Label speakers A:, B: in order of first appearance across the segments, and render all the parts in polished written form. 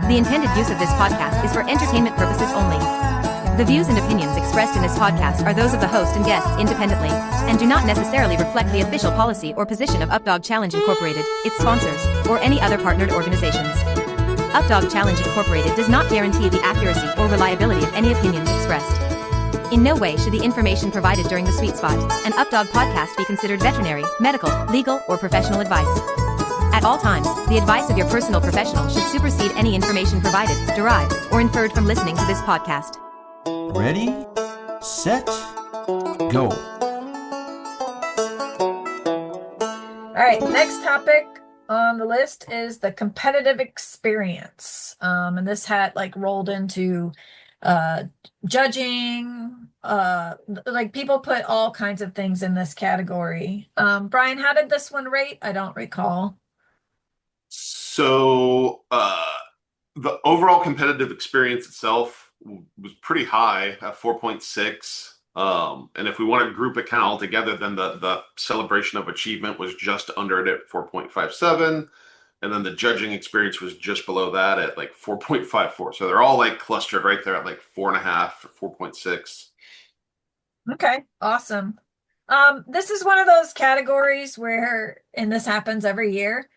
A: The intended use of this podcast is for entertainment purposes only. The views and opinions expressed in this podcast are those of the host and guests independently, and do not necessarily reflect the official policy or position of Updog Challenge Incorporated, its sponsors, or any other partnered organizations. Updog Challenge Incorporated does not guarantee the accuracy or reliability of any opinions expressed. In no way should the information provided during the Sweet Spot, an Updog podcast, be considered veterinary, medical, legal, or professional advice. At all times, the advice of your personal professional should supersede any information provided, derived, or inferred from listening to this podcast.
B: Ready, set, go.
C: All right, next topic on the list is the competitive experience. And this had rolled into judging, people put all kinds of things in this category. Brian, how did this one rate? I don't recall.
D: So the overall competitive experience itself was pretty high at 4.6. And if we want to group it kind of all together, then the celebration of achievement was just under it at 4.57. And then the judging experience was just below that at 4.54. So they're all clustered right there at 4.5 or 4.6.
C: Okay, awesome. This is one of those categories where, and this happens every year,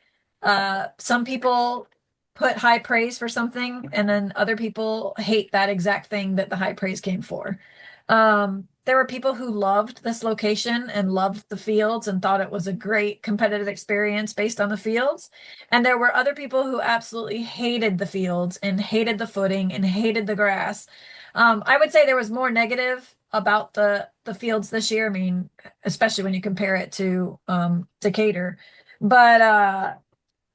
C: some people put high praise for something, and then other people hate that exact thing that the high praise came for. There were people who loved this location and loved the fields and thought it was a great competitive experience based on the fields. And there were other people who absolutely hated the fields and hated the footing and hated the grass. I would say there was more negative about the fields this year. I mean, especially when you compare it to Decatur. But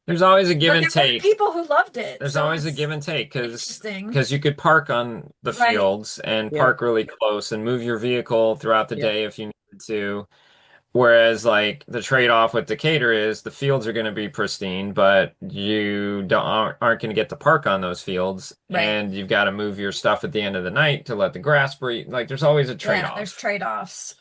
E: there's always a give and
C: there were
E: take.
C: people who loved it.
E: There's
C: So
E: always a
C: it's
E: give and take
C: interesting.
E: because you could park on the
C: Right.
E: fields and
C: Yeah.
E: park really close and move your vehicle throughout the
C: Yeah.
E: day if you needed to. Whereas the trade-off with Decatur is the fields are going to be pristine, but you aren't going to get to park on those fields,
C: Right.
E: and you've got to move your stuff at the end of the night to let the grass breathe. There's always a trade-off.
C: Yeah, there's trade-offs.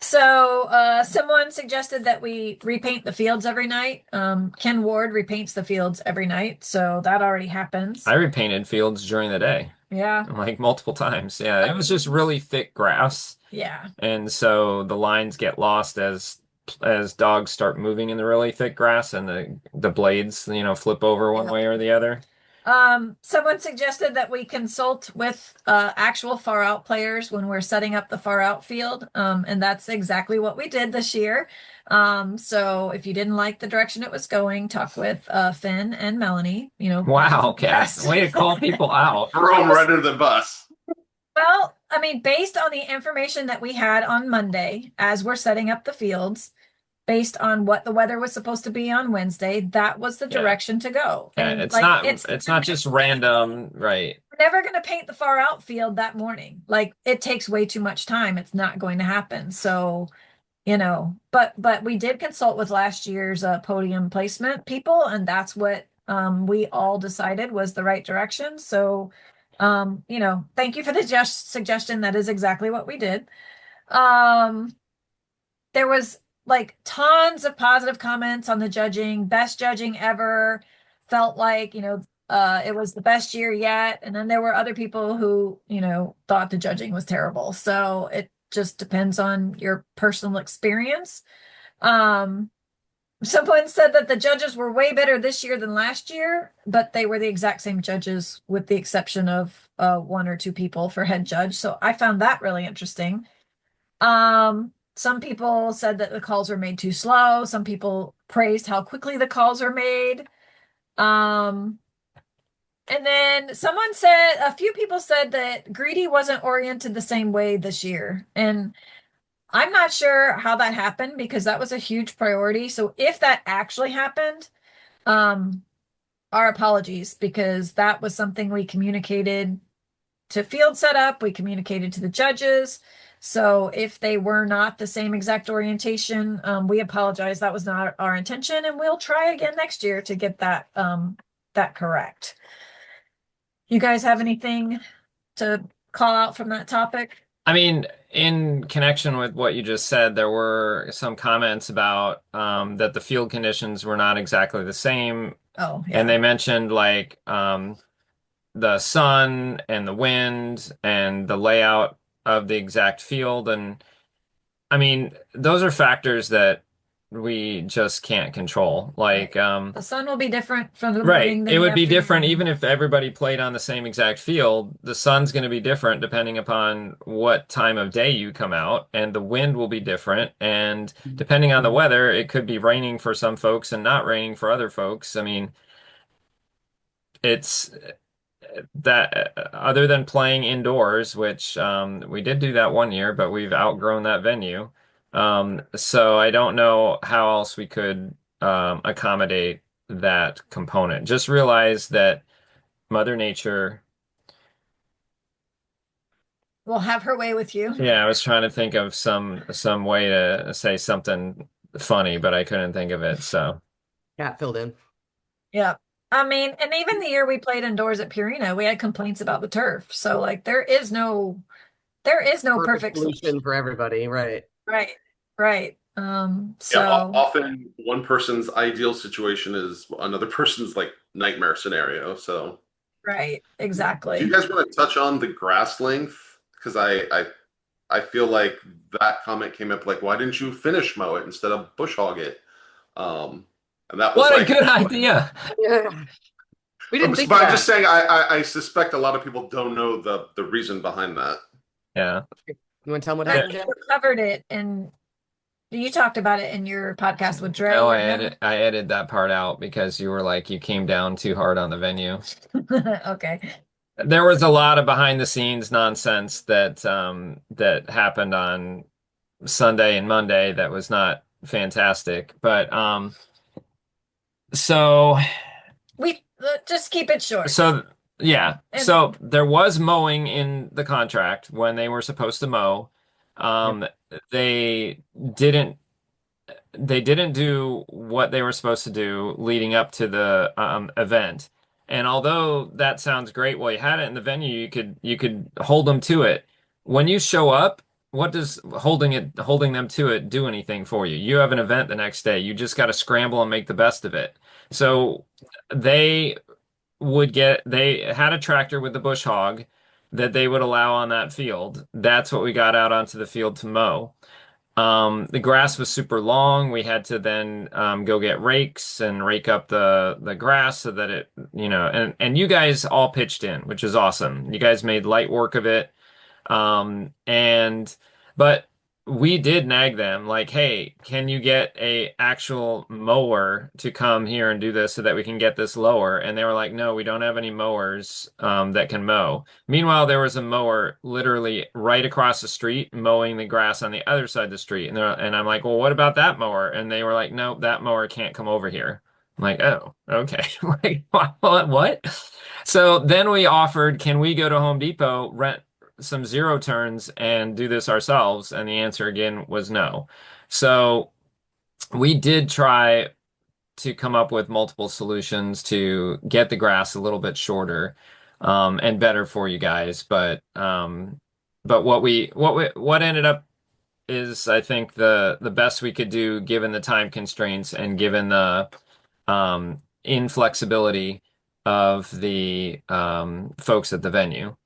C: So someone suggested that we repaint the fields every night. Ken Ward repaints the fields every night, so that already happens.
E: I repainted fields during the day,
C: Yeah,
E: multiple times. Yeah, it was just really thick grass.
C: yeah.
E: And so the lines get lost as dogs start moving in the really thick grass, and the blades, flip over one
C: Yeah.
E: way or the other.
C: Someone suggested that we consult with actual far out players when we're setting up the far out field. And that's exactly what we did this year. So if you didn't like the direction it was going, talk with Finn and Melanie,
E: Wow, Cass,
C: best.
E: way to call people out.
D: Throw them right under the bus.
C: Well, I mean, based on the information that we had on Monday as we're setting up the fields, based on what the weather was supposed to be on Wednesday, that was the
E: Yeah.
C: direction to go.
E: Yeah,
C: And
E: it's not just random, right?
C: we're never going to paint the far out field that morning. It takes way too much time. It's not going to happen. So, but we did consult with last year's podium placement people, and that's what we all decided was the right direction. So, thank you for the suggestion. That is exactly what we did. There was tons of positive comments on the judging, best judging ever, felt like, it was the best year yet. And then there were other people who, thought the judging was terrible. So it just depends on your personal experience. Someone said that the judges were way better this year than last year, but they were the exact same judges with the exception of one or two people for head judge. So I found that really interesting. Some people said that the calls were made too slow. Some people praised how quickly the calls were made. And then a few people said that Greedy wasn't oriented the same way this year. And I'm not sure how that happened because that was a huge priority. So if that actually happened, our apologies, because that was something we communicated to field setup. We communicated to the judges. So if they were not the same exact orientation, we apologize. That was not our intention, and we'll try again next year to get that correct. You guys have anything to call out from that topic?
E: I mean, in connection with what you just said, there were some comments about that the field conditions were not exactly the same,
C: Oh,
E: and
C: yeah.
E: they mentioned like the sun and the wind and the layout of the exact field. And I mean, those are factors that we just can't control. Like,
C: Right. The sun will be different from the
E: right,
C: morning than
E: it
C: the
E: would be different
C: afternoon.
E: even if everybody played on the same exact field. The sun's going to be different depending upon what time of day you come out, and the wind will be different. And depending on the weather, it could be raining for some folks and not raining for other folks. I mean, it's that other than playing indoors, which we did do that one year, but we've outgrown that venue. So I don't know how else we could accommodate that component. Just realize that Mother Nature.
C: We'll have her way with you.
E: Yeah, I was trying to think of some way to say something funny, but I couldn't think of it. So
F: Cat filled in.
C: Yeah. I mean, and even the year we played indoors at Purina, we had complaints about the turf. So like there is no perfect
F: Solution for everybody, right?
C: Right. Right.
D: Yeah,
C: So
D: often one person's ideal situation is another person's like nightmare scenario. So,
C: right,
D: do you
C: exactly.
D: guys want to touch on the grass length? Because I feel like that comment came up like, why didn't you finish mow it instead of bush hog it? And that was
E: what a
D: like,
E: good idea.
F: Yeah. We didn't think
D: but
F: of
D: I'm
F: that.
D: just saying, I suspect a lot of people don't know the reason behind that.
E: Yeah.
F: You want to tell them what
C: I
F: happened,
C: think
F: Jen?
C: we covered it and you talked about it in your podcast with Dre.
E: No,
C: Remember?
E: I edited that part out because you were like you came down too hard on the venue.
C: Okay.
E: There was a lot of behind the scenes nonsense that happened on Sunday and Monday that was not fantastic. But so
C: We just keep it short.
E: so yeah.
C: And
E: So there was mowing in the contract when they were supposed to mow.
F: Yep.
E: Um they didn't they didn't do what they were supposed to do leading up to the event. And although that sounds great, well, you had it in the venue, you could hold them to it. When you show up, what does holding them to it do anything for you? You have an event the next day. You just got to scramble and make the best of it. So they they had a tractor with the bush hog that they would allow on that field. That's what we got out onto the field to mow. The grass was super long. We had to then go get rakes and rake up the grass so that it, and you guys all pitched in, which is awesome. You guys made light work of it. And but we did nag them like, hey, can you get a actual mower to come here and do this so that we can get this lower? And they were like, no, we don't have any mowers that can mow. Meanwhile, there was a mower literally right across the street mowing the grass on the other side of the street. And I'm like, well, what about that mower? And they were like, no, that mower can't come over here. I'm like, oh, okay. Like, what? So then we offered, can we go to Home Depot, rent some zero turns and do this ourselves? And the answer again was no. So we did try to come up with multiple solutions to get the grass a little bit shorter and better for you guys. But what ended up is I think the best we could do given the time constraints and given the inflexibility of the folks at the venue.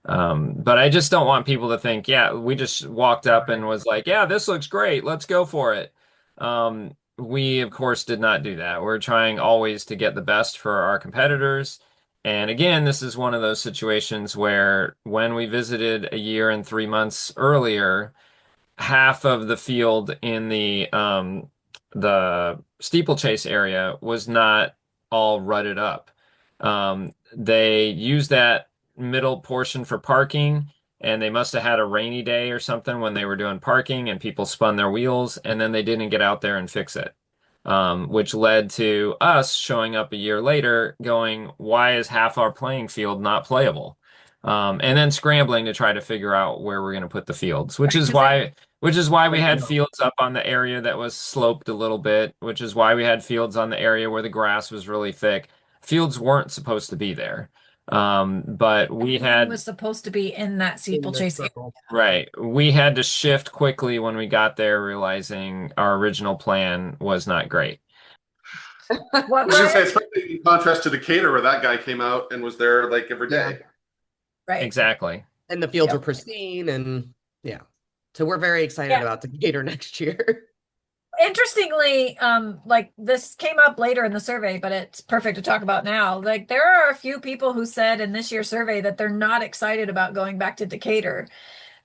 E: But I just don't want people to think, yeah, we just walked up and was like, yeah, this looks great. Let's go for it. We, of course, did not do that. We're trying always to get the best for our competitors. And again, this is one of those situations where when we visited a year and 3 months earlier, half of the field in the steeplechase area was not all rutted up. They used that middle portion for parking, and they must have had a rainy day or something when they were doing parking, and people spun their wheels, and then they didn't get out there and fix it. Which led to us showing up a year later going, why is half our playing field not playable? And then scrambling to try to figure out where we're going to put the fields, which is why we had fields up on the area that was sloped a little bit, which is why we had fields on the area where the grass was really thick. Fields weren't supposed to be there. But we
C: Everything
E: had
C: was supposed to be in that
F: In
C: steeplechase
F: the
C: area.
F: circle.
E: right. We had to shift quickly when we got there, realizing our original plan was not great.
C: What,
D: I was gonna say,
C: Ryan?
D: especially in contrast to Decatur, where that guy came out and was there like every
F: Yeah.
D: day.
C: Right.
E: Exactly.
F: And the fields
C: Yep.
F: were pristine, and yeah. So we're very excited
C: Yeah.
F: about Decatur next year.
C: Interestingly, like this came up later in the survey, but it's perfect to talk about now. Like there are a few people who said in this year's survey that they're not excited about going back to Decatur.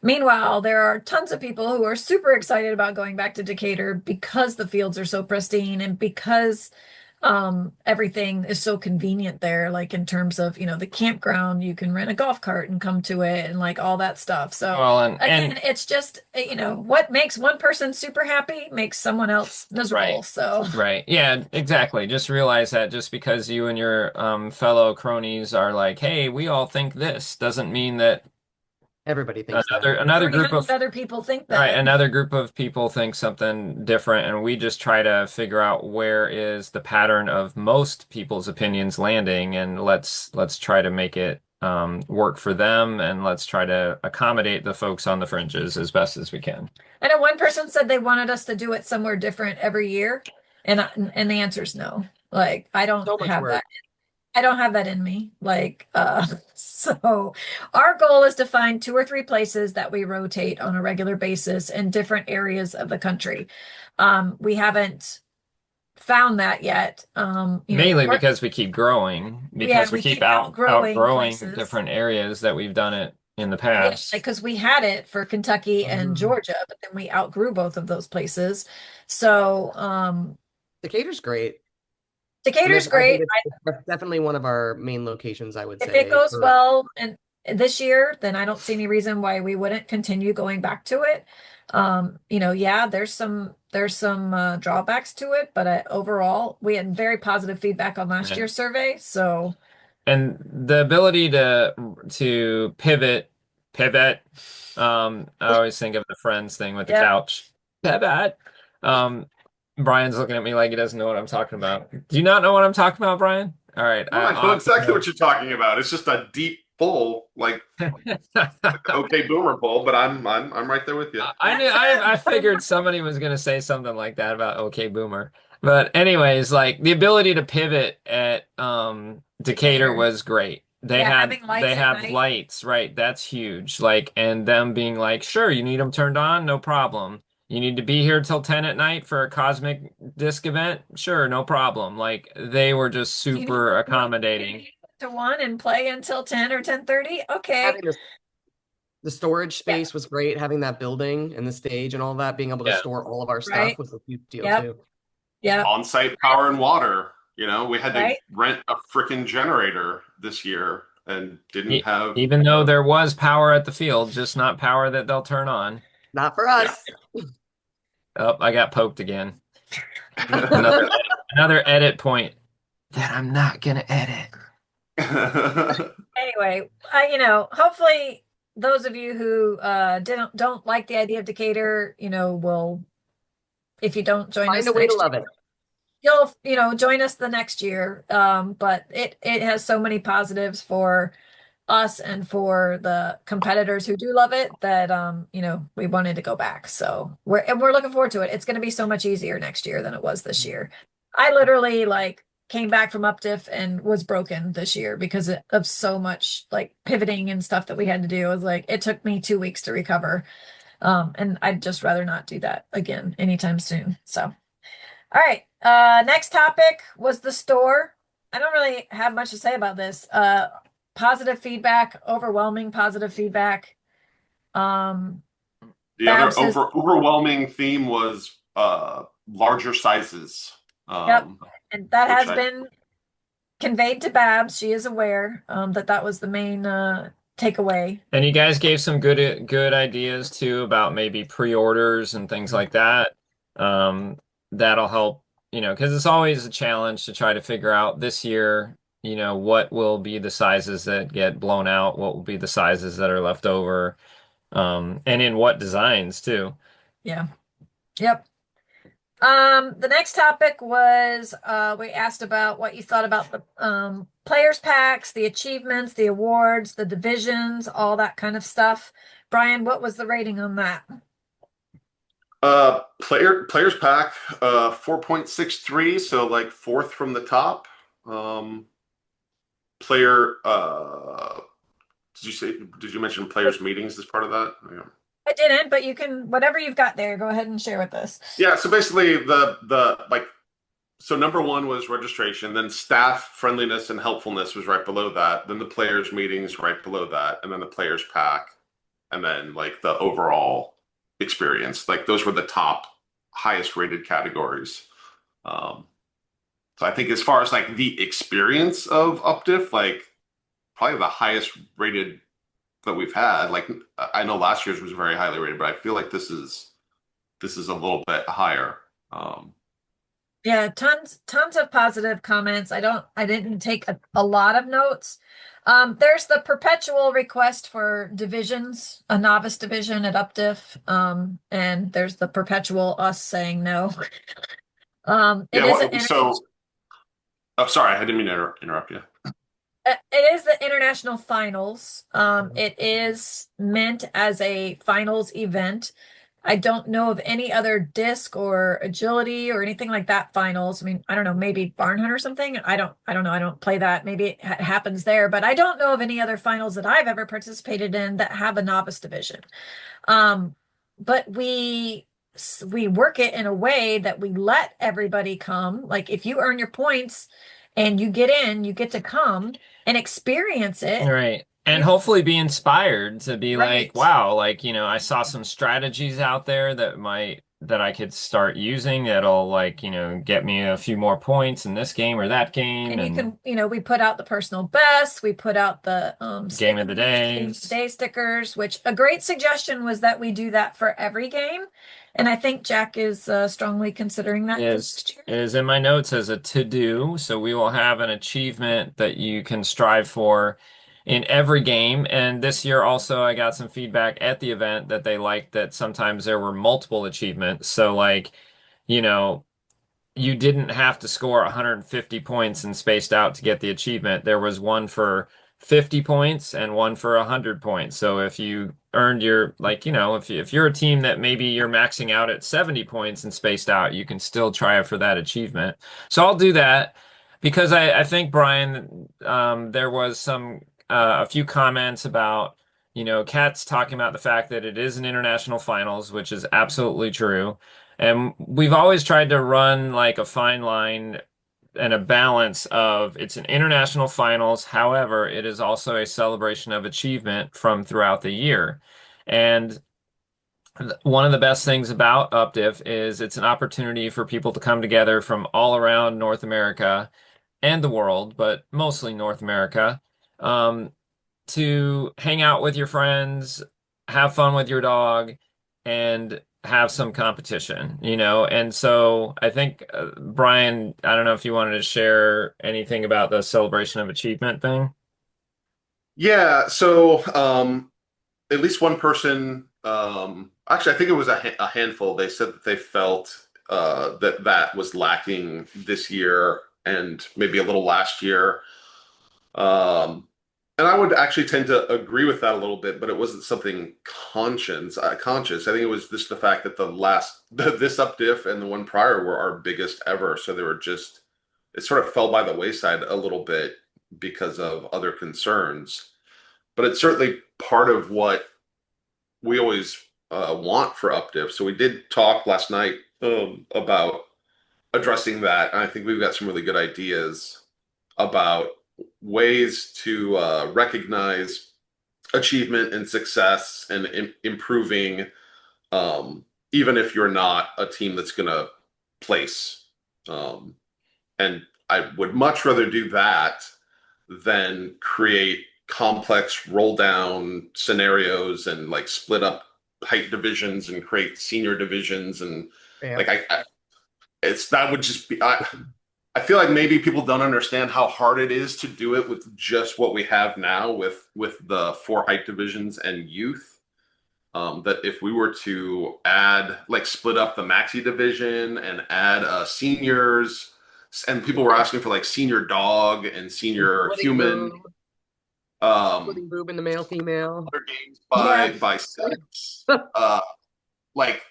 C: Meanwhile, there are tons of people who are super excited about going back to Decatur because the fields are so pristine and because everything is so convenient there, like in terms of, the campground, you can rent a golf cart and come to it and like all that stuff. So
E: Well,
C: again, it's just, what makes one person super happy makes someone else miserable.
E: Right.
C: So
E: right. Yeah, exactly. Just realize that just because you and your fellow cronies are like, hey, we all think this, doesn't mean that
F: Everybody thinks that.
E: another group
C: 300
E: of
C: other people think
E: right,
C: that.
E: another group of people think something different, and we just try to figure out where is the pattern of most people's opinions landing, and let's try to make it work for them, and let's try to accommodate the folks on the fringes as best as we can.
C: I know one person said they wanted us to do it somewhere different every year, and the answer is no. Like I don't
F: So much
C: have
F: work.
C: that. I don't have that in me. Like, so our goal is to find 2 or 3 places that we rotate on a regular basis in different areas of the country. We haven't found that yet.
E: Mainly because we keep growing,
C: yeah,
E: because we
C: we
E: keep
C: keep outgrowing
E: outgrowing
C: places.
E: different areas that we've done it in the
C: Yeah,
E: past.
C: because we had it for Kentucky and
F: Mhm.
C: Georgia, but then we outgrew both of those places. So,
F: Decatur's great. And
C: Decatur's
F: I think
C: great.
F: it's definitely one of our main locations, I would
C: If
F: say.
C: it goes well and this year, then I don't see any reason why we wouldn't continue going back to it. Yeah, there's some drawbacks to it, but overall, we had very positive feedback on last
E: Right.
C: year's survey. So
E: And the ability to pivot. I always think of the Friends thing with the
C: yeah,
E: couch. Pivot. Um, Brian's looking at me like he doesn't know what I'm talking about. Do you not know what I'm talking about, Brian? All right,
D: No, I know exactly what you're talking about. It's just a deep pull, like okay boomer pull, but I'm right there with you.
E: I figured somebody was gonna say something like that about OK Boomer. But anyways, like the ability to pivot at Decatur was great.
C: yeah, having lights
E: They
C: at
E: have
C: night.
E: lights, right? That's huge. Like, and them being like, sure, you need them turned on, no problem. You need to be here till 10 at night for a cosmic disc event? Sure, no problem. Like they were just
C: You need
E: super accommodating.
C: to 1 and play until 10 or 10:30. Okay.
F: Having the storage
C: Yeah.
F: space was great. Having that building and the stage and all that, being able to
E: Yeah.
F: store all of our stuff
C: Right.
F: was a huge deal
C: Yep.
F: too.
C: Yeah.
D: On-site power and water. We had to
C: Right.
D: rent a freaking generator this year and didn't have.
E: Even though there was power at the field, just not power that they'll turn on.
F: Not for us.
E: Oh, I got poked again. Another edit point that I'm not gonna edit.
C: Anyway, hopefully those of you who don't like the idea of Decatur, will, if you don't join us
F: Find a way to
C: next
F: love
C: year,
F: it.
C: you'll join us the next year. But it has so many positives for us and for the competitors who do love it that we wanted to go back. So we're looking forward to it. It's going to be so much easier next year than it was this year. I literally came back from UPDIF and was broken this year because of so much pivoting and stuff that we had to do. It was it took me 2 weeks to recover. And I'd just rather not do that again anytime soon. So, all right. Next topic was the store. I don't really have much to say about this. Positive feedback, overwhelming positive feedback.
D: The
C: Babs
D: other
C: has-
D: overwhelming theme was larger sizes.
C: Yep. And that
D: which
C: has been conveyed to Babs. She is aware that was the main takeaway.
E: And you guys gave some good ideas too about maybe pre-orders and things like that. That'll help, because it's always a challenge to try to figure out this year, what will be the sizes that get blown out, what will be the sizes that are left over, and in what designs too.
C: Yeah. Yep. The next topic was we asked about what you thought about the players packs, the achievements, the awards, the divisions, all that kind of stuff. Brian, what was the rating on that?
D: Players pack 4.63, so like fourth from the top. Player did you mention players meetings as part of that? Yeah.
C: I didn't, but you can, whatever you've got there, go ahead and share with us.
D: Yeah, so basically so number one was registration, then staff friendliness and helpfulness was right below that, then the players meetings right below that, and then the players pack, and then like the overall experience. Like those were the top highest rated categories. So I think as far as like the experience of UpDiff, like probably the highest rated that we've had. Like I know last year's was very highly rated, but I feel like this is a little bit higher.
C: Yeah, tons of positive comments. I didn't take a lot of notes. There's the perpetual request for divisions, a novice division at UpDiff. And there's the perpetual us saying no. It is
D: Oh, sorry, I didn't mean to interrupt you.
C: It is the international finals. It is meant as a finals event. I don't know of any other disc or agility or anything like that finals. I mean, I don't know, maybe Barn Hunt or something. I don't know. I don't play that. Maybe it happens there, but I don't know of any other finals that I've ever participated in that have a novice division. But we work it in a way that we let everybody come. Like if you earn your points and you get in, you get to come and experience it.
E: Right. And hopefully be inspired to be
C: Right.
E: like, wow, like, I saw some strategies out there that I could start using that'll like, get me a few more points in this game or that game.
C: And you can, we put out the personal best, we put out the
E: game of the day
C: stickers, which a great suggestion was that we do that for every game. And I think Jack is strongly considering that this year.
E: Is in my notes as a to-do. So we will have an achievement that you can strive for in every game. And this year also I got some feedback at the event that they liked that sometimes there were multiple achievements. So like, you didn't have to score 150 points and spaced out to get the achievement. There was one for 50 points and one for 100 points. So if you earned your, like, if you're a team that maybe you're maxing out at 70 points and spaced out, you can still try for that achievement. So I'll do that because I think, Brian, there was a few comments about, Kat's talking about the fact that it is an international finals, which is absolutely true. And we've always tried to run like a fine line and a balance of it's an international finals. However, it is also a celebration of achievement from throughout the year. And one of the best things about UpDiff is it's an opportunity for people to come together from all around North America and the world, but mostly North America, to hang out with your friends, have fun with your dog, and have some competition, And so I think, Brian, I don't know if you wanted to share anything about the celebration of achievement thing.
D: Yeah, so at least one person, actually, I think it was a handful. They said that they felt that was lacking this year and maybe a little last year. And I would actually tend to agree with that a little bit, but it wasn't something conscious. I think it was just the fact that this UpDiff and the one prior were our biggest ever. So it sort of fell by the wayside a little bit because of other concerns. But it's certainly part of what we always want for UpDiff. So we did talk last night about addressing that. And I think we've got some really good ideas about ways to recognize achievement and success and improving, even if you're not a team that's going to place. And I would much rather do that than create complex roll down scenarios and like split up height divisions and create senior divisions. And that would just be, I feel like maybe people don't understand how hard it is to do it with just what we have now with the 4 height divisions and youth. that if we were to add, like, split up the maxi division and add seniors, and people were asking for like senior dog and senior
F: Splitting
D: human,
F: boob,
D: um,
F: splitting boob in the male female.
D: other games
C: Yeah.
D: by sex, like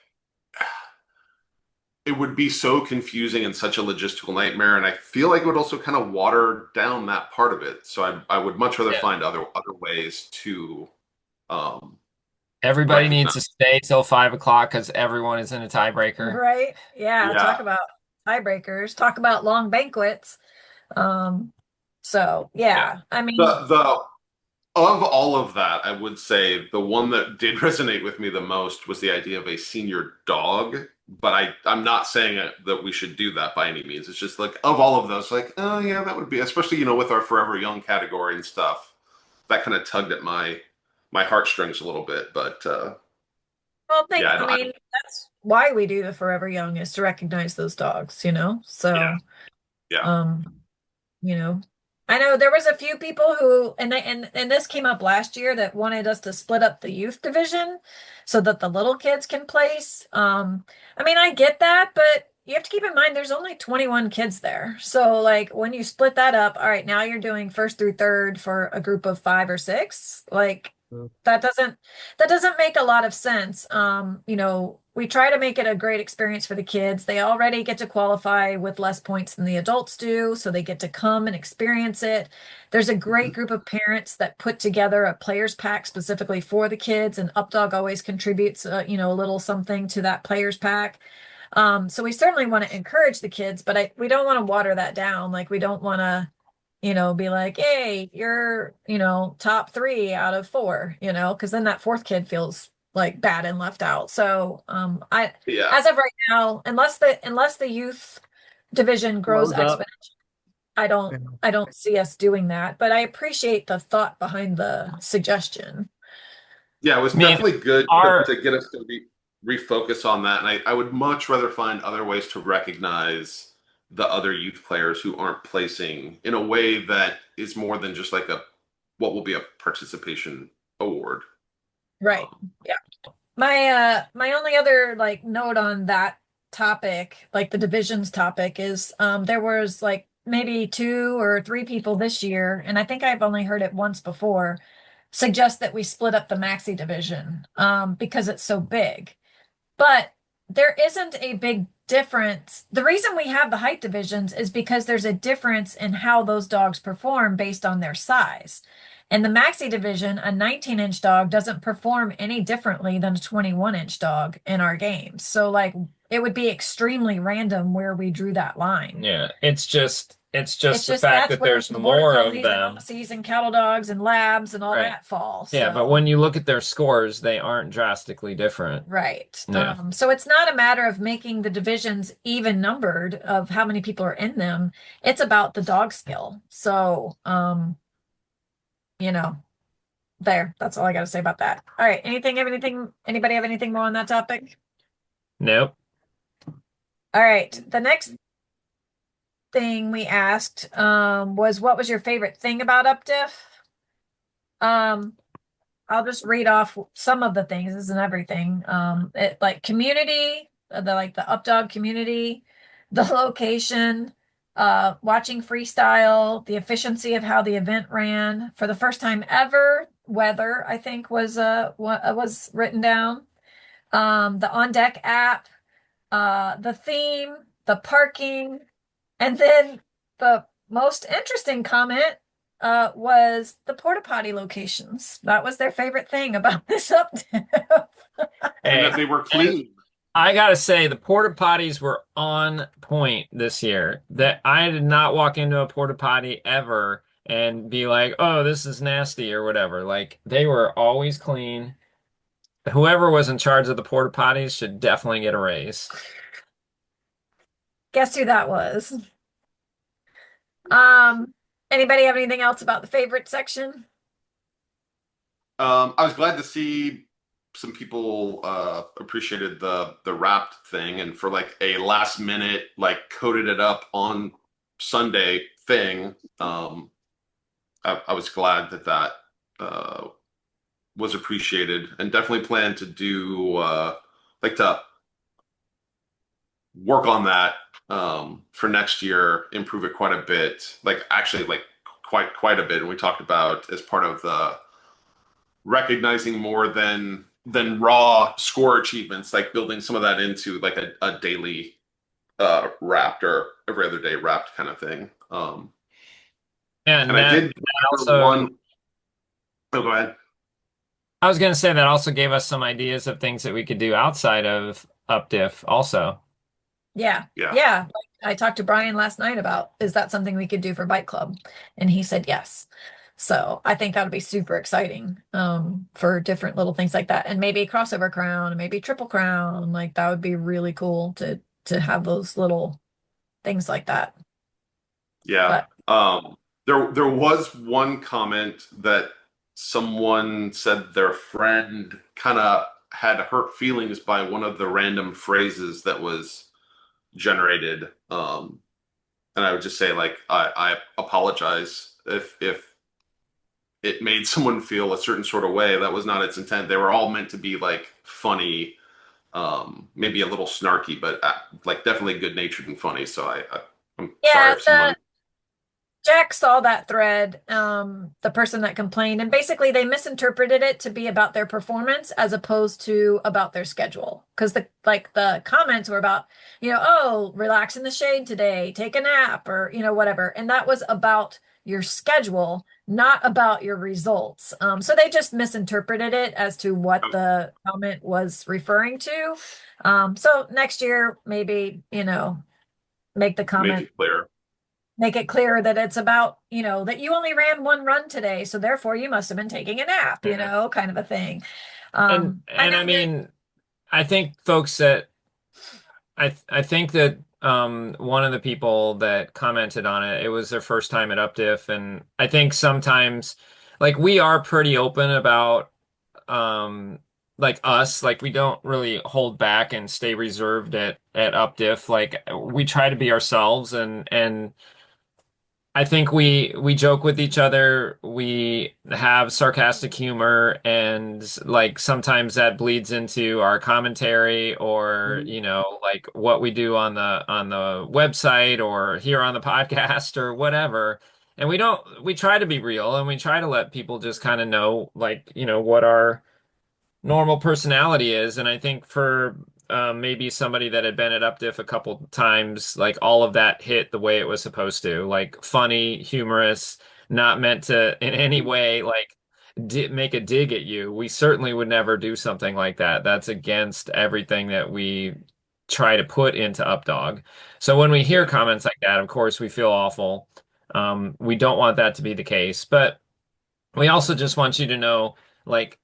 D: it would be so confusing and such a logistical nightmare, and I feel like it would also kind of water down that part of it. So I would much rather find other ways to um,
E: Everybody needs
D: recognize.
E: to stay till 5 o'clock because everyone is in a tiebreaker.
C: Right. Yeah. Talk
D: Yeah,
C: about tiebreakers. Talk about long banquets. So
D: yeah.
C: yeah, I mean,
D: The Of all of that, I would say the one that did resonate with me the most was the idea of a senior dog. But I'm not saying that we should do that by any means. It's just like, of all of those, like, oh yeah, that would be, especially, with our Forever Young category and stuff, that kind of tugged at my heartstrings a little bit. But
C: well,
D: yeah,
C: I mean, that's why we do the Forever Young is to recognize those dogs,
D: yeah,
C: So,
D: yeah.
C: um, you know, I know there was a few people who, and this came up last year that wanted us to split up the youth division so that the little kids can place. I mean, I get that, but you have to keep in mind there's only 21 kids there. So like when you split that up, all right, now you're doing first through third for a group of 5 or 6. Like
F: Mm.
C: that doesn't make a lot of sense. We try to make it a great experience for the kids. They already get to qualify with less points than the adults do, so they get to come and experience it. There's a great group of parents that put together a players pack specifically for the kids, and Updog always contributes, a little something to that players pack. So we certainly want to encourage the kids, but we don't want to water that down. Like we don't want to, be like, hey, you're, top 3 out of 4, because then that fourth kid feels like bad and left out. So
D: Yeah.
C: as of right now, unless the youth division grows
F: Blows up.
C: exponentially, I don't see us doing that. But I appreciate the thought behind the suggestion.
D: Yeah, it was
E: I mean,
D: definitely good
E: our
D: to get us to refocus on that. And I would much rather find other ways to recognize the other youth players who aren't placing in a way that is more than just like what will be a participation award.
C: Right. Yeah. My only other like note on that topic, like the divisions topic, is there was like maybe 2 or 3 people this year, and I think I've only heard it once before, suggest that we split up the maxi division because it's so big. But there isn't a big difference. The reason we have the height divisions is because there's a difference in how those dogs perform based on their size. In the maxi division, a 19-inch dog doesn't perform any differently than a 21-inch dog in our games. So, like, it would be extremely random where we drew that line.
E: Yeah, it's just
C: It's
E: the
C: just
E: fact
C: that's
E: that
C: where
E: there's
C: the
E: more
C: border
E: of
C: collies and
E: them.
C: huskies and cattle dogs and labs and all
E: Right.
C: that fall.
E: Yeah, but
C: So.
E: when you look at their scores, they aren't drastically different.
C: Right.
E: Yeah.
C: So it's not a matter of making the divisions even numbered of how many people are in them. It's about the dog skill. So, you know, that's all I got to say about that. All right. Anybody have anything more on that topic?
E: Nope.
C: All right. The next thing we asked was what was your favorite thing about UpDiff? I'll just read off some of the things. This isn't everything. Like community, the Updog community, the location, watching freestyle, the efficiency of how the event ran for the first time ever. Weather, I think, was written down. The on deck app, the theme, the parking, and then the most interesting comment was the porta potty locations. That was their favorite thing about this update.
D: And that
E: Hey,
D: they were clean.
E: I gotta say the porta potties were on point this year. That I did not walk into a porta potty ever and be like, "Oh, this is nasty" or whatever. Like they were always clean. Whoever was in charge of the porta potties should definitely get a raise.
C: Guess who that was? Anybody have anything else about the favorite section?
D: I was glad to see some people appreciated the wrapped thing, and for like a last minute like coded it up on Sunday thing. I was glad that was appreciated, and definitely plan to do like to work on that for next year, improve it quite a bit. Like actually, like quite a bit. And we talked about as part of the recognizing more than raw score achievements, like building some of that into like a daily wrapped or every other day wrapped kind of thing.
E: And
D: And I
E: that
D: did
E: also,
D: one. Oh, go ahead.
E: I was going to say that also gave us some ideas of things that we could do outside of UpDiff also.
C: Yeah.
D: Yeah.
C: Yeah. Like I talked to Brian last night about, is that something we could do for Bike Club? And he said yes. So I think that'll be super exciting for different little things like that. And maybe crossover crown and maybe triple crown. Like that would be really cool to have those little things like that.
D: Yeah.
C: But
D: There was one comment that someone said their friend kind of had hurt feelings by one of the random phrases that was generated. And I would just say, like, I apologize if it made someone feel a certain sort of way. That was not its intent. They were all meant to be like funny, maybe a little snarky, but like definitely good natured and funny. So I'm sorry
C: yeah,
D: if someone.
C: Jack saw that thread, the person that complained, and basically they misinterpreted it to be about their performance as opposed to about their schedule. Because the comments were about, oh, relax in the shade today, take a nap, or whatever. And that was about your schedule, not about your results. So they just misinterpreted it as to what the comment was referring to. So next year, maybe, make the
D: Make
C: comment
D: it clear.
C: make it clear that it's about, that you only ran one run today, so therefore you must have been taking a nap, kind of a thing. I
E: And
C: know
E: I
C: that.
E: mean, I think folks that I think that one of the people that commented on it, it was their first time at UpDiff, and I think sometimes like we are pretty open about like us, like we don't really hold back and stay reserved at UpDiff. Like we try to be ourselves, and I think we joke with each other. We have sarcastic humor, and like sometimes that bleeds into our commentary, or like what we do on the website or here on the podcast or whatever. And we try to be real, and we try to let people just kind of know, like, what our normal personality is. And I think for maybe somebody that had been at UpDiff a couple times, like all of that hit the way it was supposed to, like funny, humorous, not meant to in any way like make a dig at you. We certainly would never do something like that. That's against everything that we try to put into UpDog. So when we hear
D: Yeah.
E: comments like that, of course, we feel awful. We don't want that to be the case, but we also just want you to know, like,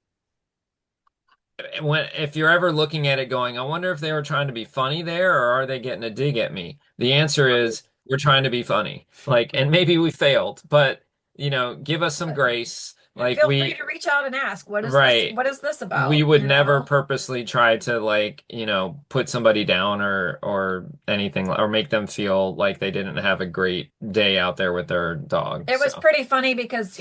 E: if you're ever looking at it going, I wonder if they were trying to be funny there or are they getting a dig at me? The answer is we're trying to be funny. Like, and maybe we failed, but give us some grace.
C: And
E: Like
C: feel free to reach out and ask, what is this?
E: right.
C: What is this
E: We
C: about?
E: would never purposely try to like, put somebody down or anything or make them feel like they didn't have a great day out there with their dog.
C: It was
E: So
C: pretty funny because,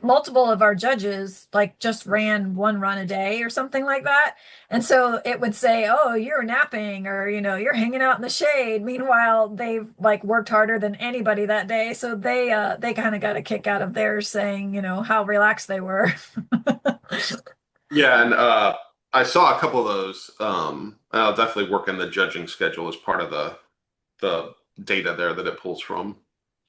C: multiple of our judges like just ran one run a day or something like that. And so it would say, oh, you're napping or, you're hanging out in the shade. Meanwhile, they've like worked harder than anybody that day. So they kind of got a kick out of theirs saying, how relaxed they were.
D: Yeah, and I saw a couple of those. I'll definitely work in the judging schedule as part of the data there that it pulls from.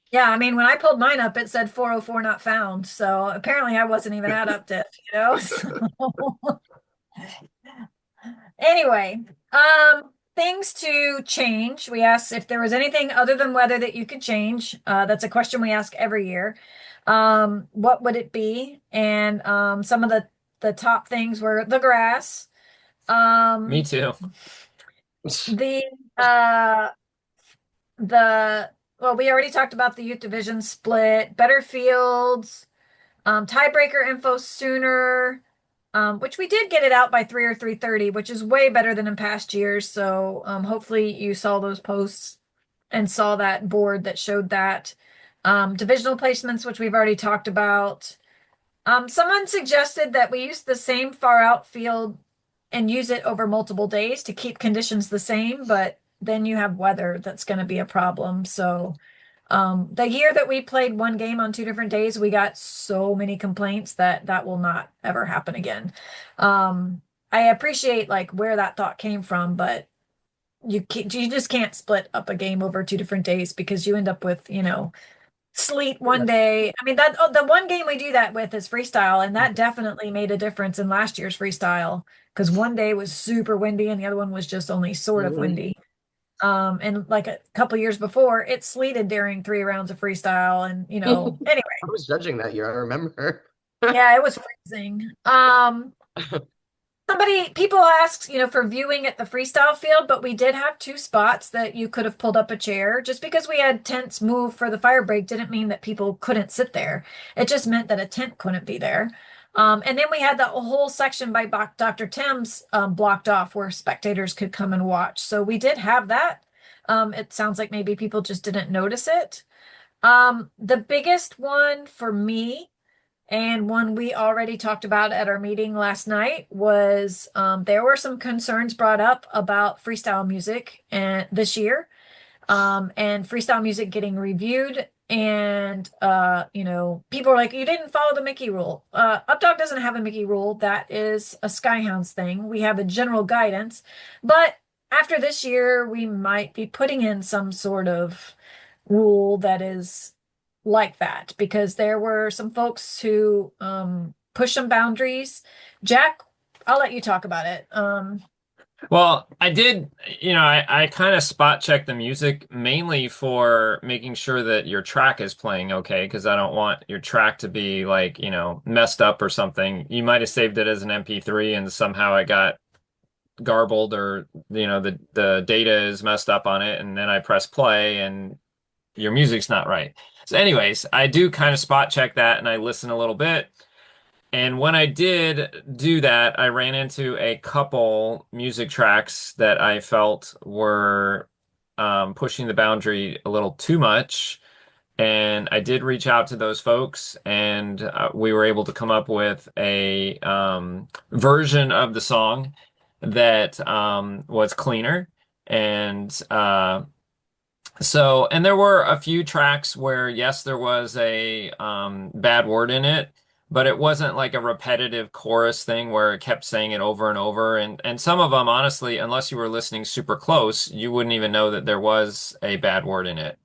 C: Yeah, I mean, when I pulled mine up, it said 404 not found. So apparently I wasn't even at UpDiff, So anyway, things to change. We asked if there was anything other than weather that you could change. That's a question we ask every year. What would it be? And some of the top things were the grass.
E: me too.
C: The uh the well, we already talked about the youth division split, better fields, tiebreaker info sooner, which we did get it out by 3 or 3:30, which is way better than in past years. So hopefully you saw those posts and saw that board that showed that. Divisional placements, which we've already talked about. Someone suggested that we use the same far outfield and use it over multiple days to keep conditions the same, but then you have weather that's going to be a problem. So, the year that we played one game on 2 different days, we got so many complaints that that will not ever happen again. I appreciate like where that thought came from, but you just can't split up a game over 2 different days because you end up with, sleet one day. I mean, that the one game we do that with is freestyle, and that definitely made a difference in last year's freestyle because one day was super windy and the other one was just only sort of windy. And like a couple years before, it sleeted during 3 rounds of freestyle, and anyway,
F: I was judging that year. I remember.
C: yeah, it was freezing. People ask, for viewing at the freestyle field, but we did have 2 spots that you could have pulled up a chair. Just because we had tents move for the fire break didn't mean that people couldn't sit there. It just meant that a tent couldn't be there. And then we had that whole section by Dr. Tim's blocked off where spectators could come and watch. So we did have that. It sounds like maybe people just didn't notice it. The biggest one for me, and one we already talked about at our meeting last night, was there were some concerns brought up about freestyle music and this year, and freestyle music getting reviewed. And people are like, you didn't follow the Mickey rule. Updog doesn't have a Mickey rule. That is a Skyhounds thing. We have a general guidance, but after this year, we might be putting in some sort of rule that is like that because there were some folks who pushed some boundaries. Jack, I'll let you talk about it.
E: Well, I did, I kind of spot check the music mainly for making sure that your track is playing okay, because I don't want your track to be like, messed up or something. You might have saved it as an MP3 and somehow it got garbled, or the data is messed up on it, and then I press play and your music's not right. So anyways, I do kind of spot check that and I listen a little bit. And when I did do that, I ran into a couple music tracks that I felt were pushing the boundary a little too much. And I did reach out to those folks, and we were able to come up with a version of the song that was cleaner. And and there were a few tracks where, yes, there was a bad word in it, but it wasn't like a repetitive chorus thing where it kept saying it over and over. And some of them, honestly, unless you were listening super close, you wouldn't even know that there was a bad word in it.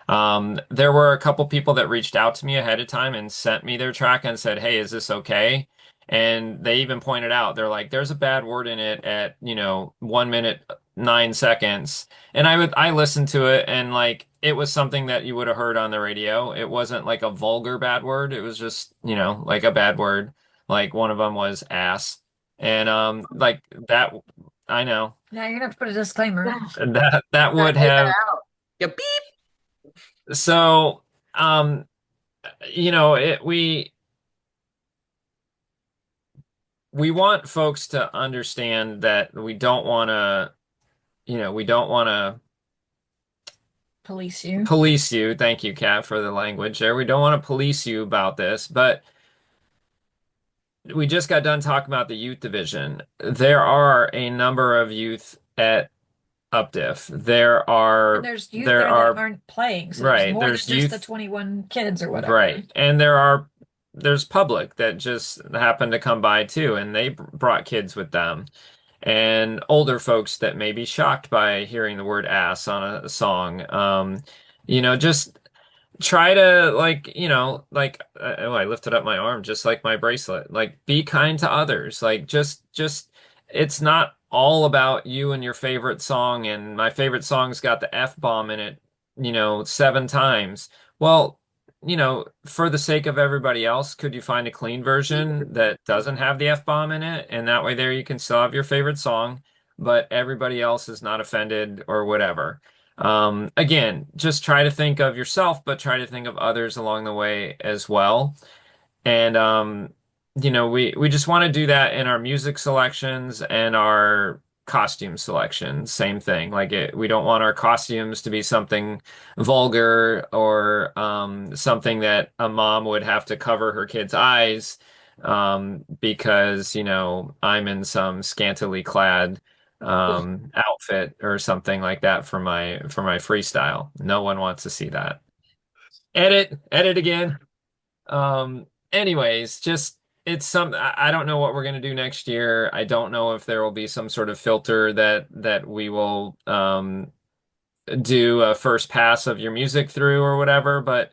E: There were a couple people that reached out to me ahead of time and sent me their track and said, "Hey, is this okay?" And they even pointed out, they're like, "There's a bad word in it at, 1 minute, 9 seconds." And I listened to it, and like it was something that you would have heard on the radio. It wasn't like a vulgar bad word. It was just, like a bad word. Like one of them was ass. And like that, I know.
C: Now you're gonna have to put a disclaimer.
E: That would have.
F: Yeah, beep.
E: So, we want folks to understand that we don't want to
C: Police you.
E: police you. Thank you, Kat, for the language there. We don't want to police you about this, but we just got done talking about the youth division. There are a number of youth at UPDIF.
C: There's youth there that aren't playing, so
E: right,
C: there's more
E: there's
C: than just
E: youth,
C: the 21 kids or whatever.
E: right, and there's public that just happened to come by too, and they brought kids with them, and older folks that may be shocked by hearing the word ass on a song. Just try to I lifted up my arm just like my bracelet. Like, be kind to others. Like, just it's not all about you and your favorite song, and my favorite song's got the F-bomb in it, 7 times. Well, for the sake of everybody else, could you find a clean version that doesn't have the F-bomb in it? And that way there you can still have your favorite song, but everybody else is not offended or whatever. Again, just try to think of yourself, but try to think of others along the way as well. And, we just want to do that in our music selections and our costume selections. Same thing. Like we don't want our costumes to be something vulgar or something that a mom would have to cover her kid's eyes. because, I'm in some scantily clad outfit or something like that for my freestyle. No one wants to see that. Edit again. Anyways, just it's some I don't know what we're gonna do next year. I don't know if there will be some sort of filter that we will do a first pass of your music through or whatever, but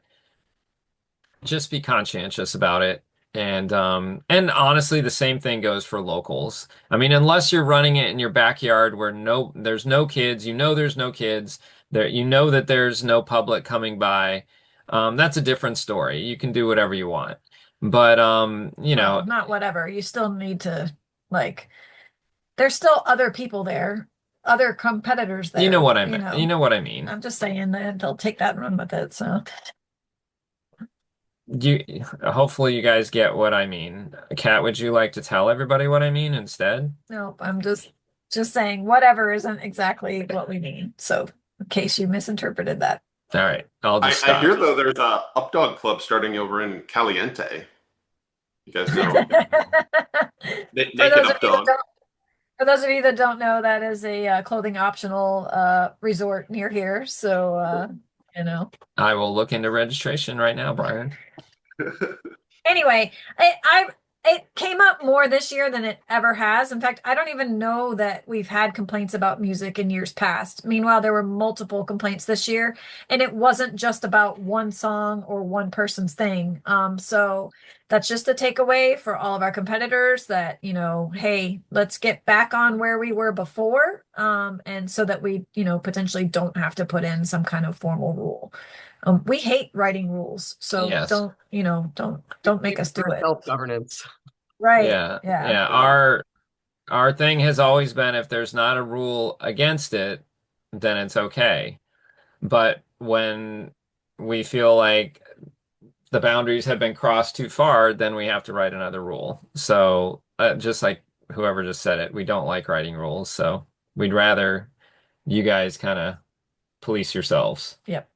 E: just be conscientious about it. And honestly, the same thing goes for locals. I mean, unless you're running it in your backyard where there's no kids, there's no kids there, that there's no public coming by. That's a different story. You can do whatever you want. But
C: Well, not whatever. You still need to like. There's still other people there, other competitors there.
E: you know what I mean. You know what I mean.
C: I'm just saying that they'll take that and run with it. So
E: Hopefully you guys get what I mean. Kat, would you like to tell everybody what I mean instead?
C: no, I'm just saying whatever isn't exactly what we mean. So in case you misinterpreted that.
E: All right, I'll just
D: I
E: stop.
D: hear though there's a Updog Club starting over in Caliente. You guys know. Naked Updog.
C: For those of you that don't know, that is a clothing optional resort near here. So
E: I will look into registration right now, Brian.
C: Anyway, it came up more this year than it ever has. In fact, I don't even know that we've had complaints about music in years past. Meanwhile, there were multiple complaints this year, and it wasn't just about one song or one person's thing. So that's just a takeaway for all of our competitors that, hey, let's get back on where we were before. And so that we, potentially don't have to put in some kind of formal rule. We hate writing rules, so
E: Yes.
C: don't make us do it.
F: Self-governance.
C: Right.
E: Yeah. Our thing has always been if there's not a rule against it, then it's okay. But when we feel like the boundaries have been crossed too far, then we have to write another rule. So just like whoever just said it, we don't like writing rules. So we'd rather you guys kind of police yourselves.
C: Yep.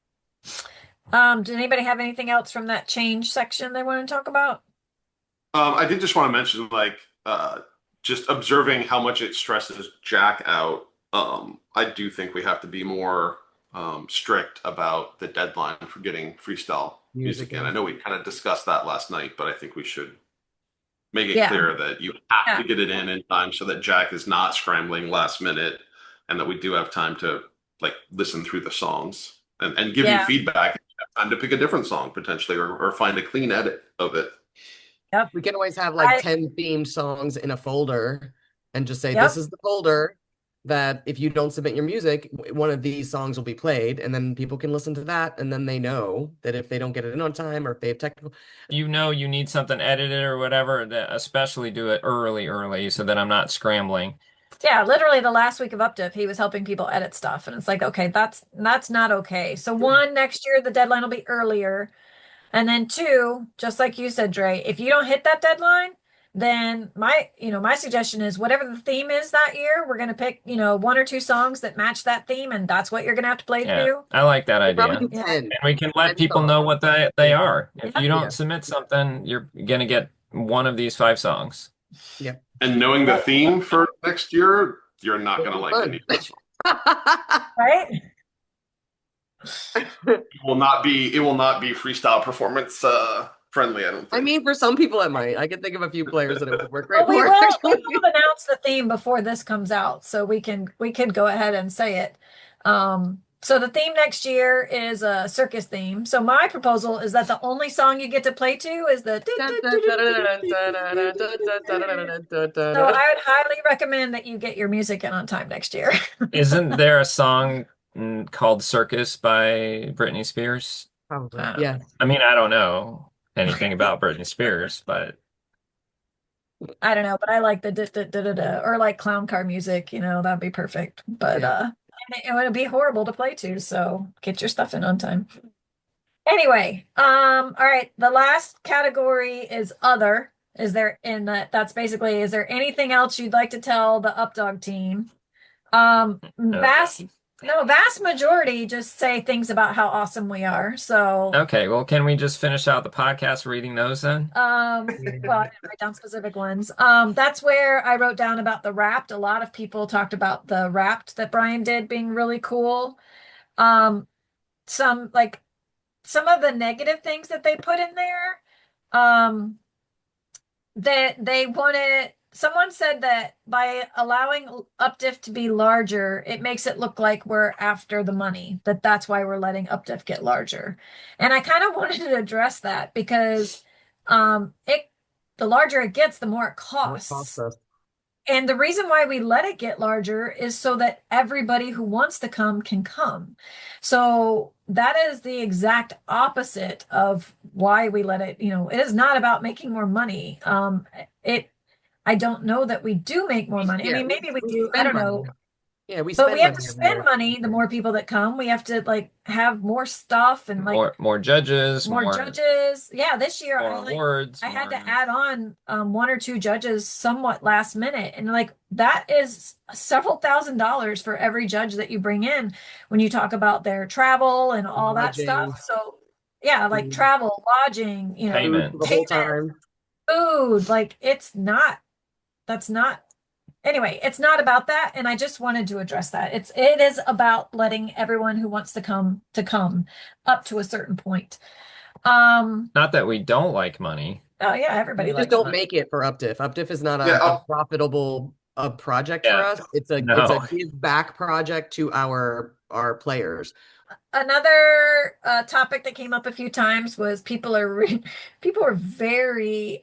C: Did anybody have anything else from that change section they want to talk about?
D: I did just want to mention, just observing how much it stresses Jack out. I do think we have to be more strict about the deadline for getting freestyle music in. I know we kind of discussed that last night, but I think we should make it clear that you have to get it in time so that Jack is not scrambling last minute, and that we do have time to listen through the songs and give you feedback. Time to pick a different song potentially, or find a clean edit of it.
C: Yep.
F: We can always have 10 themed songs in a folder and just say, this is the folder that if you don't submit your music, one of these songs will be played, and then people can listen to that, and then they know that if they don't get it in on time or if they have technical...
E: You need something edited or whatever, especially do it early so that I'm not scrambling.
C: Yeah, literally the last week of UpDiff, he was helping people edit stuff, and it's like, okay, that's not okay. So one, next year the deadline will be earlier, and then two, just like you said, Dre, if you don't hit that deadline, then my suggestion is whatever the theme is that year, we're gonna pick one or two songs that match that theme, and that's what you're gonna have to play through.
E: I like that idea.
F: And
E: we can let people know what they are. If you don't submit something, you're gonna get one of these 5 songs.
F: Yep.
D: And knowing the theme for next year, you're not going to like any of this.
C: Right?
D: It will not be freestyle performance friendly, I don't think.
F: I mean, for some people it might. I can think of a few players that it would work great
C: Well,
F: for.
C: we will announce the theme before this comes out, so we can go ahead and say it. So the theme next year is a circus theme. So my proposal is that the only song you get to play to is the. So I would highly recommend that you get your music in on time next year.
E: Isn't there a song called Circus by Britney Spears?
F: Probably. Yeah.
E: I mean, I don't know anything about Britney Spears, but
C: I don't know, but I like the or like clown car music, that'd be perfect. But it would be horrible to play to, so get your stuff in on time. Anyway, all right, the last category is other. Is there anything else you'd like to tell the Updog team? No, vast majority just say things about how awesome we are. So,
E: Okay, well, can we just finish out the podcast reading those then?
C: well, I didn't write down specific ones. That's where I wrote down about the Wrapped. A lot of people talked about the Wrapped that Brian did being really cool. Um, some like some of the negative things that they put in there. Um, that they wanted someone said that by allowing UpDiff to be larger, it makes it look like we're after the money, that's why we're letting UpDiff get larger. And I kind of wanted to address that because it the larger it gets, the more it
F: More cost
C: costs.
F: us.
C: And the reason why we let it get larger is so that everybody who wants to come can come. So that is the exact opposite of why we let it, it is not about making more money. I don't know that we do make more money. I
F: Yeah,
C: mean, maybe we
F: we
C: do. I
F: spend
C: don't know.
F: money. Yeah, we
C: But we
F: spend
C: have
F: money
C: to
F: every
C: spend
F: year.
C: money the more people that come. We have to like have more stuff and like
E: More judges,
C: more
E: more
C: judges. Yeah, this year
E: more awards,
C: I had
E: more.
C: to add on one or two judges somewhat last minute. And like that is several $1,000s for every judge that you bring in when you talk about their travel and all that
F: Lodging,
C: stuff. So yeah, like
F: food,
C: travel, lodging,
F: food for the
E: Payment.
F: whole
C: payment,
F: time.
C: food, like that's not anyway, it's not about that. And I just wanted to address that. It is about letting everyone who wants to come up to a certain point.
E: Not that we don't like money.
C: Oh yeah, everybody
F: We just
C: likes
F: don't
C: money.
F: make it for UpDiff. UpDiff is not
D: Yeah,
F: a profitable project for
E: Yeah.
F: us. It's a
E: No.
F: give back project to our players.
C: Another topic that came up a few times was people are very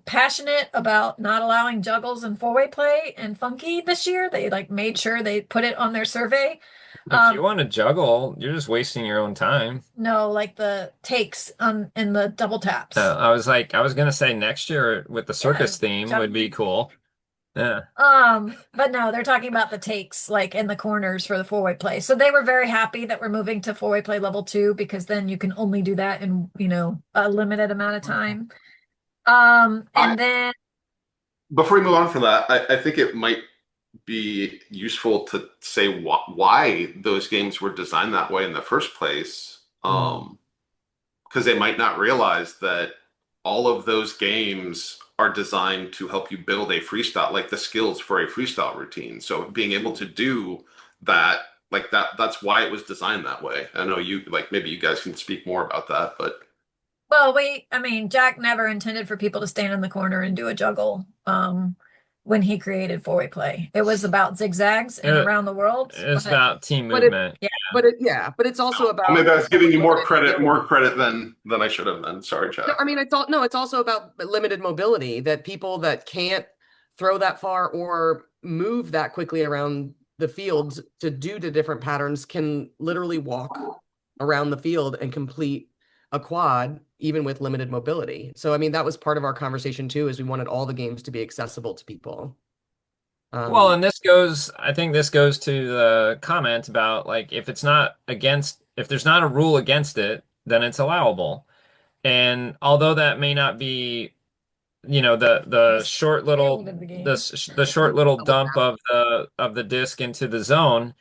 C: passionate about not allowing juggles and four-way play and funky this year. They like made sure they put it on their survey.
E: If you
C: Um,
E: want to juggle, you're just wasting your own time.
C: no, like the takes on and the double taps.
E: I was gonna say next year with the
C: Yeah,
E: circus theme would be
C: juggling.
E: cool. Yeah.
C: But no, they're talking about the takes like in the corners for the four-way play. So they were very happy that we're moving to four-way play level 2 because then you can only do that in, a limited amount of time.
D: I
C: And then
D: before we move on from that, I think it might be useful to say why those games were designed that way in the first place. Because they might not realize that all of those games are designed to help you build a freestyle, like the skills for a freestyle routine. So being able to do that, like that's why it was designed that way. I know you like maybe you guys can speak more about that, but
C: well, I mean, Jack never intended for people to stand in the corner and do a juggle when he created four-way play. It was about zigzags and
E: It,
C: around the world.
E: it's
C: But
E: about team
F: But it,
E: movement.
C: yeah,
F: but it's also about
D: maybe I was giving you
F: limited mobility.
D: more credit than I should have. Then sorry, Chad.
F: No, I mean it's also about limited mobility that people that can't throw that far or move that quickly around the fields to do the different patterns can literally walk around the field and complete a quad even with limited mobility. So I mean that was part of our conversation too, is we wanted all the games to be accessible to people.
E: Well, and I think this goes to the comment about like if there's not a rule against it, then it's allowable. And although that may not be, the short little
C: field of the game.
E: the short little dump of the disc into the zone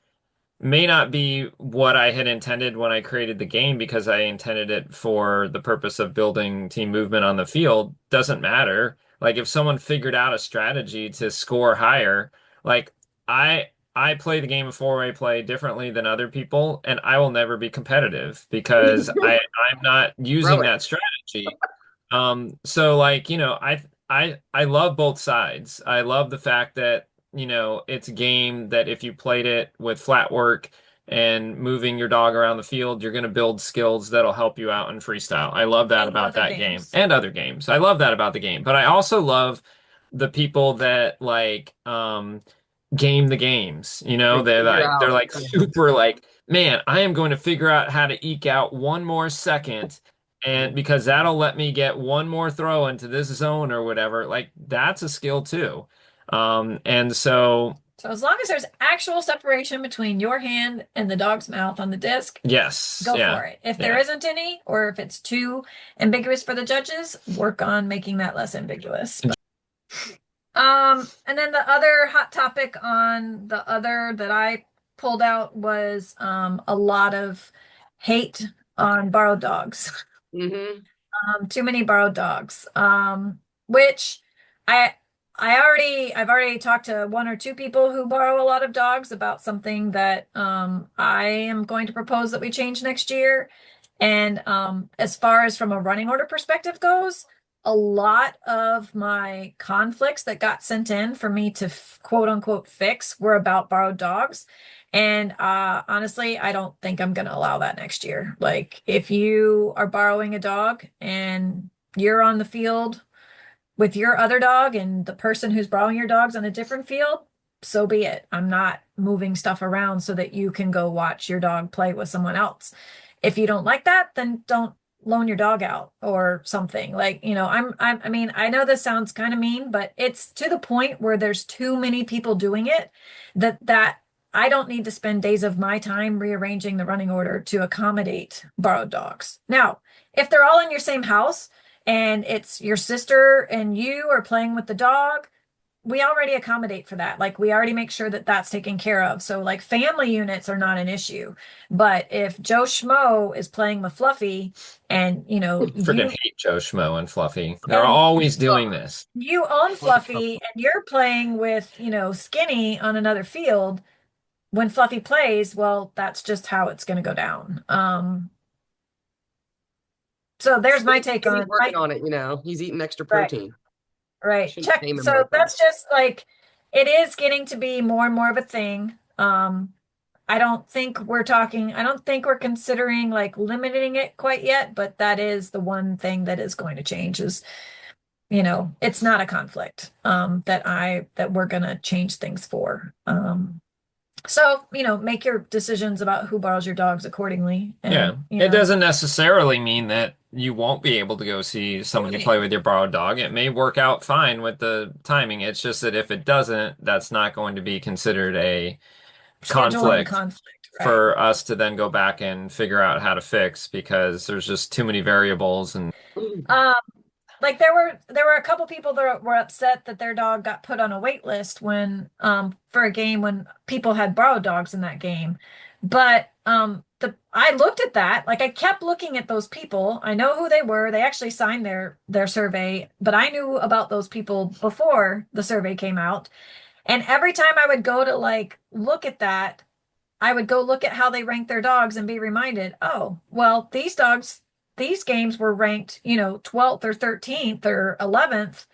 E: may not be what I had intended when I created the game because I intended it for the purpose of building team movement on the field, doesn't matter. Like if someone figured out a strategy to score higher, like I play the game of four-way play differently than other people, and I will never be competitive because I'm not using
F: Relic.
E: that strategy. So like, I love both sides. I love the fact that, it's a game that if you played it with flat work and moving your dog around the field, you're going to build skills that'll help you out in freestyle. I love that
C: And
E: about
C: other
E: that game
C: games.
E: and other games. I love that about the game. But I also love the people that like game the games, they're like super like, man, I am going to figure out how to eke out one more second and because that'll let me get one more throw into this zone or whatever. Like that's a skill too. And so
C: So as long as there's actual separation between your hand and the dog's mouth on the disc,
E: yes,
C: go
E: yeah,
C: for it. If there
E: yeah.
C: isn't any, or if it's too ambiguous for the judges, work on making that less ambiguous. And then the other hot topic on the other that I pulled out was a lot of hate on borrowed dogs.
F: Mm-hmm.
C: Too many borrowed dogs. Which I I've already talked to one or two people who borrow a lot of dogs about something that I am going to propose that we change next year. And as far as from a running order perspective goes, a lot of my conflicts that got sent in for me to quote unquote fix were about borrowed dogs. And honestly, I don't think I'm going to allow that next year. Like, if you are borrowing a dog and you're on the field with your other dog and the person who's borrowing your dog's on a different field, so be it. I'm not moving stuff around so that you can go watch your dog play with someone else. If you don't like that, then don't loan your dog out or something. Like, I mean, I know this sounds kind of mean, but it's to the point where there's too many people doing it that I don't need to spend days of my time rearranging the running order to accommodate borrowed dogs. Now, if they're all in your same house and it's your sister and you are playing with the dog, we already accommodate for that. Like, we already make sure that that's taken care of. So like family units are not an issue. But if Joe Schmo is playing with Fluffy and
E: Freaking hate Joe Schmo and Fluffy. They're
C: And-
E: always doing this.
C: you own Fluffy and you're playing with, Skinny on another field, when Fluffy plays, well, that's just how it's going to go down. So there's my take on
F: He's
C: it.
F: working on it, he's eating extra
C: Right.
F: protein.
C: Right.
F: Shouldn't
C: Check.
F: shame him
C: So
F: like that.
C: that's just like, it is getting to be more and more of a thing. I don't think we're considering like limiting it quite yet, but that is the one thing that is going to change is, it's not a conflict, that we're going to change things for. So, make your decisions about who borrows your dogs accordingly.
E: Yeah.
C: And,
E: It doesn't necessarily mean that you won't be able to go see somebody play with your borrowed dog. It may work out fine with the timing. It's just that if it doesn't, that's not going to be considered a
C: scheduling
E: conflict
C: right.
E: for us to then go back and figure out how to fix because there's just too many variables and
C: Like, there were a couple people that were upset that their dog got put on a wait list when for a game when people had borrowed dogs in that game. But I looked at that, like, I kept looking at those people. I know who they were. They actually signed their survey, but I knew about those people before the survey came out. And every time I would go to like look at that, I would go look at how they ranked their dogs and be reminded, oh, well, these games were ranked, 12th or 13th or 11th,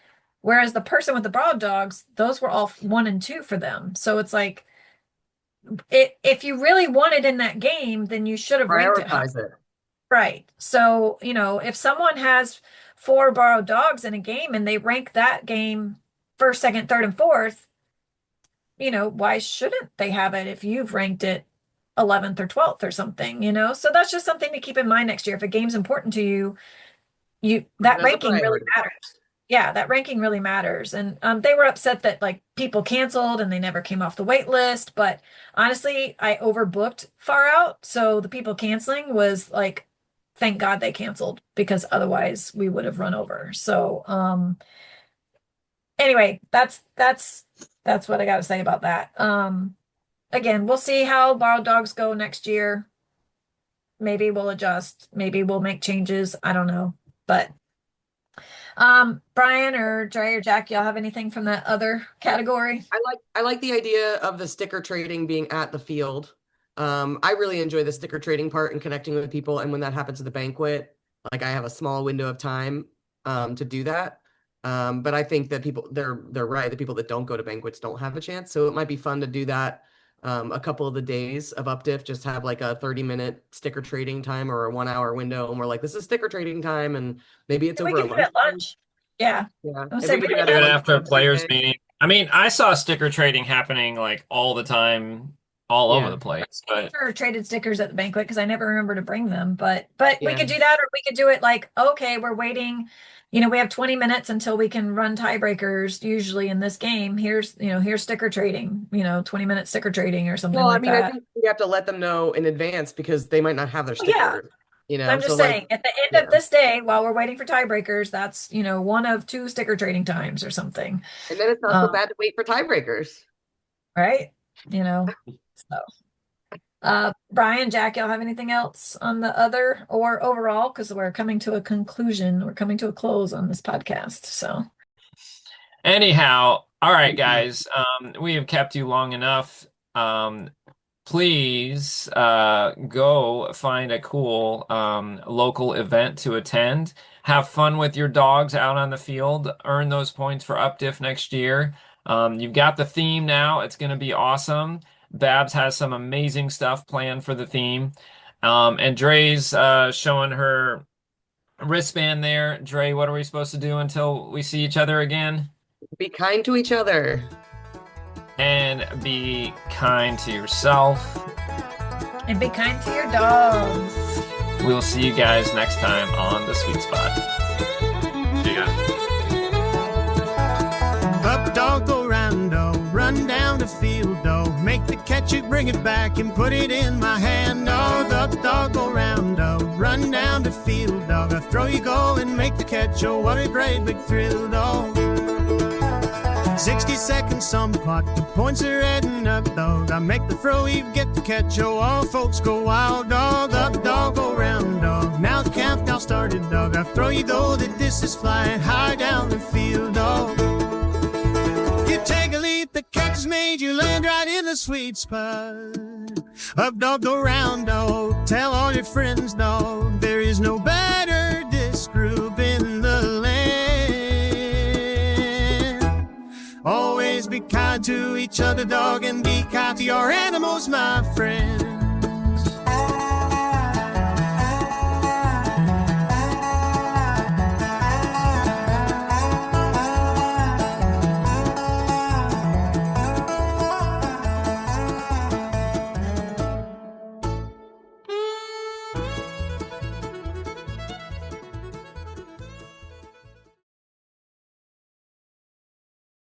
C: whereas the person with the broad dogs, those were all 1 and 2 for them. So it's like, if you really wanted in that game, then you should have ranked it high.
F: Prioritize it.
C: Right. So, if someone has 4 borrowed dogs in a game and they rank that game first, second, third, and fourth, why shouldn't they have it if you've ranked it 11th or 12th or something, So that's just something to keep in mind next year. If a game's important to you, that ranking really matters. Yeah, that ranking really matters. And they were upset that like people canceled and they never came off the wait list. But honestly, I overbooked far out. So the people canceling was like, thank God they canceled, because otherwise we would have run over. So anyway, that's what I got to say about that. Again, we'll see how borrowed dogs go next year. Maybe we'll adjust. Maybe we'll make changes. I don't know. But Brian or Dre or Jack, y'all have anything from that other category?
F: I like the idea of the sticker trading being at the field. I really enjoy the sticker trading part and connecting with people. And when that happens at the banquet, like, I have a small window of time to do that. But I think that they're right. The people that don't go to banquets don't have a chance. So it might be fun to do that a couple of the days of UpDiff, just have like a 30-minute sticker trading time or a 1-hour window. And we're like, this is sticker trading time. And maybe it's
C: We
F: over
C: can do it at lunch. Yeah.
F: Yeah.
C: I'll
F: If
C: say
F: we could
C: we
F: do
C: can
F: that
E: do it
F: at
E: after a
F: lunch
E: players
F: every day.
E: meeting. I mean, I saw sticker trading happening like all the time, all over
F: Yeah.
E: the place. But
C: Or traded stickers at the banquet because I never remember to bring them. But we
F: Yeah.
C: could do that, or we could do it like, okay, we're waiting. We have 20 minutes until we can run tiebreakers. Usually in this game, here's sticker trading. 20-minute sticker trading or something
F: Well, I
C: like
F: mean, I
C: that.
F: think we have to let them know in advance because they might not have their
C: Oh, yeah.
F: sticker.
C: I'm just
F: so
C: saying,
F: like,
C: at the end
F: yeah.
C: of this day, while we're waiting for tiebreakers, that's, one of 2 sticker trading times or something.
F: And then it's not so bad to wait for tiebreakers.
C: Right? So Brian, Jack, y'all have anything else on the other or overall? Because we're coming to a conclusion. We're coming to a close on this podcast. So
E: Anyhow, all right, guys. We have kept you long enough. Please go find a cool local event to attend. Have fun with your dogs out on the field. Earn those points for UPDIF next year. You've got the theme now. It's going to be awesome. Babs has some amazing stuff planned for the theme. And Dre's showing her wristband there. Dre, what are we supposed to do until we see each other again?
F: Be kind to each other.
E: And be kind to yourself.
C: and be kind to your dogs.
E: We'll see you guys next time on The Sweet Spot.
D: See you guys.
G: Up dog, go round dog, run down the field dog, make the catch, you bring it back and put it in my hand dog. Up dog, go round dog, run down the field dog, I throw you go and make the catch, oh what a great big thrill dog. 60 seconds some clock, the points are adding up dog, I make the throw, you get the catch, oh all folks go wild dog. Up dog, go round dog, now the countdown started dog, I throw you go, the disc is flying high down the field dog. You take a leap, the catch is made, you land right in the sweet spot. Up dog, go round dog, tell all your friends dog, there is no better disc group in the land. Always be kind to each other dog, and be kind to your animals, my friend.